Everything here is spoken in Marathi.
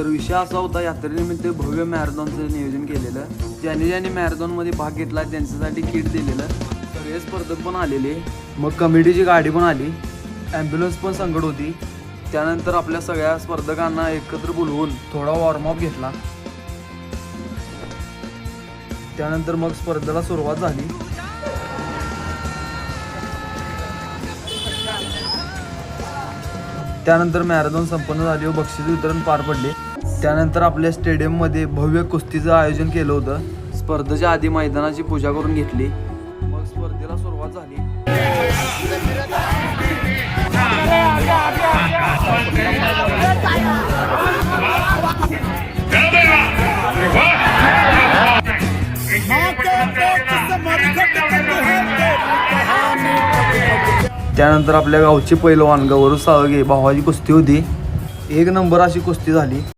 तर विषय असा होता, यात्रेनिमित्त भव्य मॅरेथॉनचं नियोजन केलेलं. ज्यांनी मॅरेथॉनमध्ये भाग घेतला त्यांच्यासाठी किट दिलेलं. सगळे स्पर्धक पण आलेले, मग कमिटीची गाडी पण आली, ॲम्ब्युलन्स पण संकट होती. त्यानंतर आपल्या सगळ्या स्पर्धकांना एकत्र बोलवून थोडा वॉर्मअप घेतला. त्यानंतर मग स्पर्धेला सुरुवात झाली. त्यानंतर मॅरेथॉन संपन्न झाली व बक्षीस वितरण पार पडले. त्यानंतर आपल्या स्टेडियममध्ये भव्य कुस्तीचं आयोजन केलं होतं. स्पर्धेच्या आधी मैदानाची पूजा करून घेतली. मग स्पर्धेला सुरुवात झाली. त्यानंतर आपल्या गावचे पैलवान गौरव साळगे भावाची कुस्ती होती. 1 नंबर अशी कुस्ती झाली.